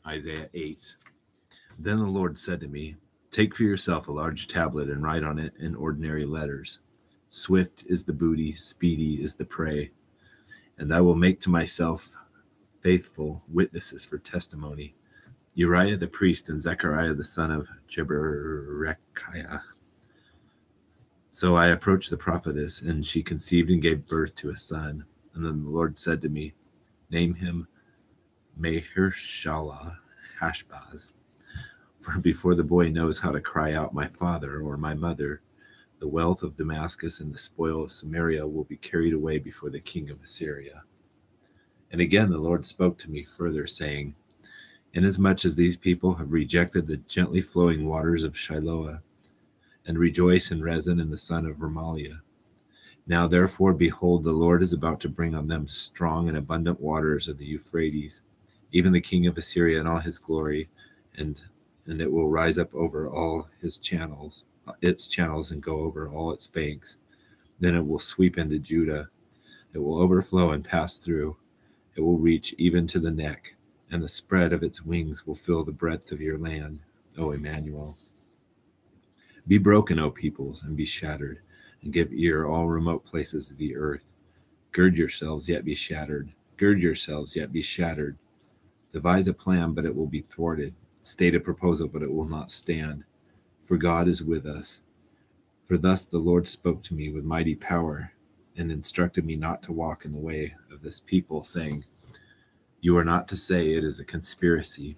Isaiah 8. Then the Lord said to me, take for yourself a large tablet and write on it in ordinary letters. Swift is the booty, speedy is the prey. And I will make to myself faithful witnesses for testimony, Uriah the priest and Zechariah the son of Jeberechiah. So I approached the prophetess, and she conceived and gave birth to a son. And then the Lord said to me, name him Mahershala Hashbaz. For before the boy knows how to cry out, my father or my mother, the wealth of Damascus and the spoil of Samaria will be carried away before the king of Assyria. And again the Lord spoke to me further, saying, inasmuch as these people have rejected the gently flowing waters of Shiloah, and rejoice in Rezin and the son of Remaliah, now therefore, behold, the Lord is about to bring on them strong and abundant waters of the Euphrates, even the king of Assyria and all his glory, and it will rise up over all its channels, and go over all its banks. Then it will sweep into Judah. It will overflow and pass through. It will reach even to the neck, and the spread of its wings will fill the breadth of your land, O Emmanuel. Be broken, O peoples, and be shattered, and give ear, all remote places of the earth. Gird yourselves, yet be shattered. Gird yourselves, yet be shattered. Devise a plan, but it will be thwarted. State a proposal, but it will not stand. For God is with us. For thus the Lord spoke to me with mighty power, and instructed me not to walk in the way of this people, saying, you are not to say it is a conspiracy,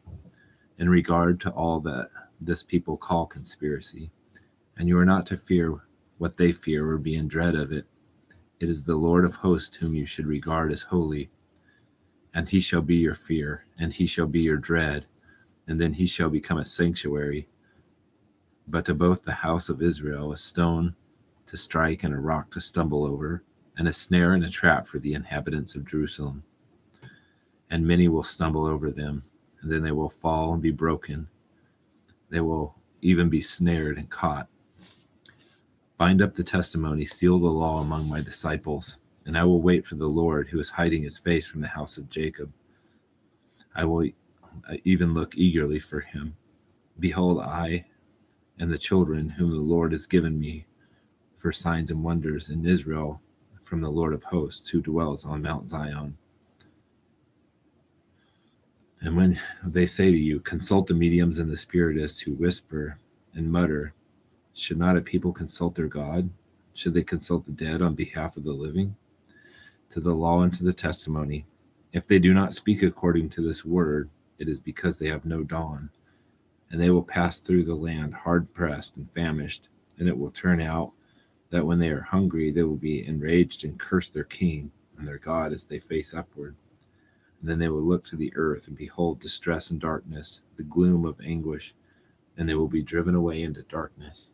in regard to all that this people call conspiracy. And you are not to fear what they fear or be in dread of it. It is the Lord of hosts whom you should regard as holy. And he shall be your fear, and he shall be your dread, and then he shall become a sanctuary. But to both the house of Israel a stone to strike and a rock to stumble over, and a snare and a trap for the inhabitants of Jerusalem. And many will stumble over them, and then they will fall and be broken. They will even be snared and caught. Bind up the testimony, seal the law among my disciples, and I will wait for the Lord, who is hiding his face from the house of Jacob. I will even look eagerly for him. Behold, I and the children whom the Lord has given me for signs and wonders in Israel from the Lord of hosts, who dwells on Mount Zion. And when they say to you, consult the mediums and the spiritists who whisper and mutter, should not a people consult their God? Should they consult the dead on behalf of the living? To the law and to the testimony. If they do not speak according to this word, it is because they have no dawn. And they will pass through the land hard-pressed and famished, and it will turn out that when they are hungry, they will be enraged and curse their king and their God as they face upward. And then they will look to the earth and behold distress and darkness, the gloom of anguish, and they will be driven away into darkness.